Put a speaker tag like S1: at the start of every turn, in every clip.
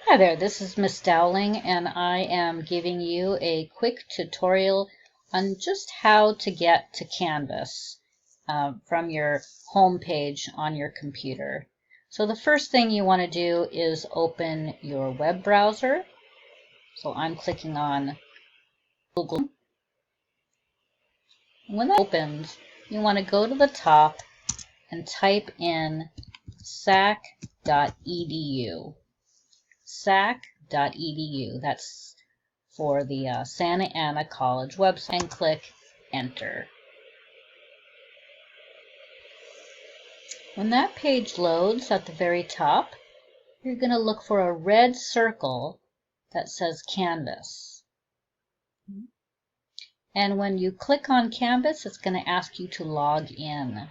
S1: Hi there, this is Miss Dowling, and I am giving you a quick tutorial on just how to get to Canvas from your home page on your computer. So the first thing you want to do is open your web browser. So I'm clicking on Google. When that opens, you want to go to the top and type in sac.edu. sac.edu. That's for the Santa Ana College website, and click Enter. When that page loads at the very top, you're going to look for a red circle that says Canvas. And when you click on Canvas, it's going to ask you to log in.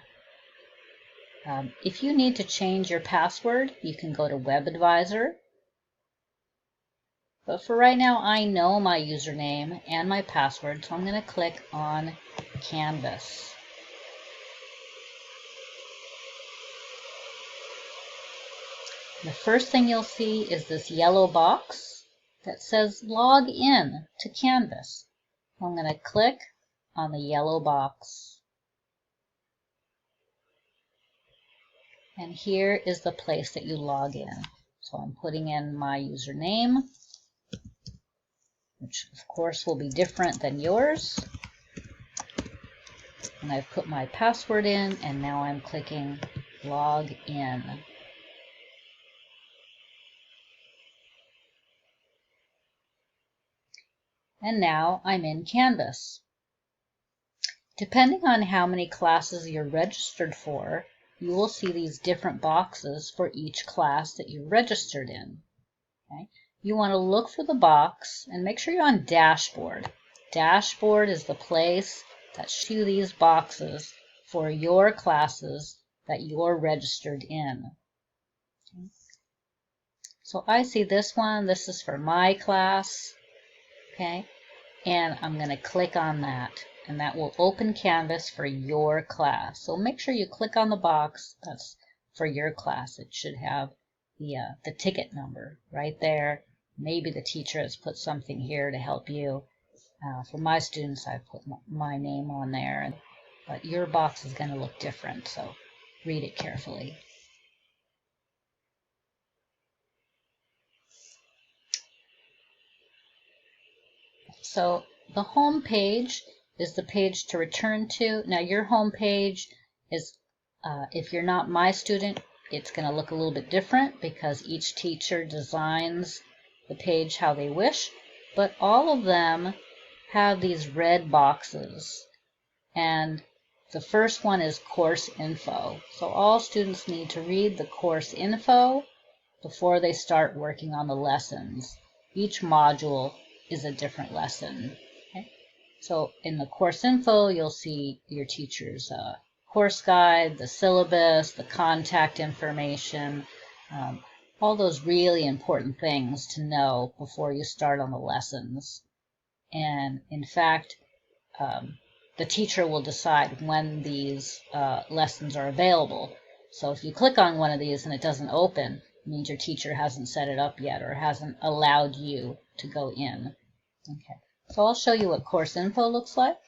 S1: If you need to change your password, you can go to WebAdvisor. But for right now, I know my username and my password, so I'm going to click on Canvas. The first thing you'll see is this yellow box that says Log in to Canvas. I'm going to click on the yellow box. And here is the place that you log in. So I'm putting in my username, which of course will be different than yours. And I've put my password in, and now I'm clicking Log in. And now I'm in Canvas. Depending on how many classes you're registered for, you will see these different boxes for each class that you're registered in. Okay? You want to look for the box and make sure you're on Dashboard. Dashboard is the place that shows you these boxes for your classes that you're registered in. Okay? So I see this one. This is for my class. Okay? And I'm going to click on that, and that will open Canvas for your class. So make sure you click on the box that's for your class. It should have the ticket number right there. Maybe the teacher has put something here to help you. For my students, I put my name on there, but your box is going to look different, so read it carefully. So the home page is the page to return to. Now your home page is, if you're not my student, it's going to look a little bit different because each teacher designs the page how they wish, but all of them have these red boxes. And the first one is course info. So all students need to read the course info before they start working on the lessons. Each module is a different lesson. Okay? So in the course info, you'll see your teacher's course guide, the syllabus, the contact information, all those really important things to know before you start on the lessons. And in fact, the teacher will decide when these lessons are available. So if you click on one of these and it doesn't open, it means your teacher hasn't set it up yet or hasn't allowed you to go in. Okay, so I'll show you what course info looks like.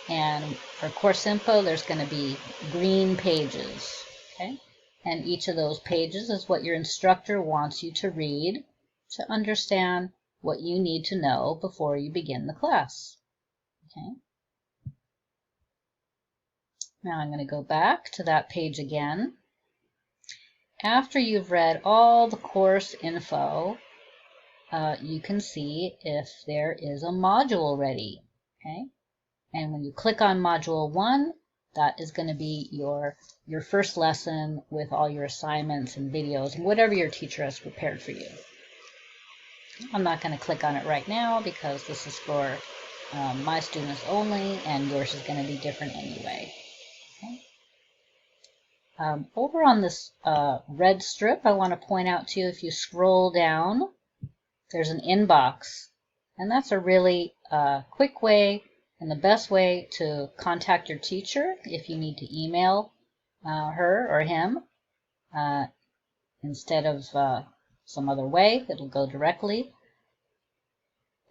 S1: And for course info, there's going to be green pages. Okay, and each of those pages is what your instructor wants you to read to understand what you need to know before you begin the class. Okay. Now I'm going to go back to that page again. After you've read all the course info, you can see if there is a module ready. Okay. And when you click on Module 1, that is going to be your first lesson with all your assignments and videos and whatever your teacher has prepared for you. I'm not going to click on it right now because this is for my students only, and yours is going to be different anyway. Okay. Over on this red strip, I want to point out to you, if you scroll down, there's an inbox, and that's a really quick way and the best way to contact your teacher if you need to email her or him, instead of some other way. It'll go directly.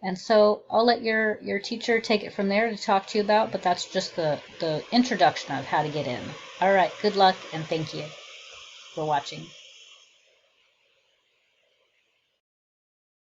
S1: And so I'll let your teacher take it from there to talk to you about, but that's just the introduction of how to get in. All right, good luck and thank you for watching.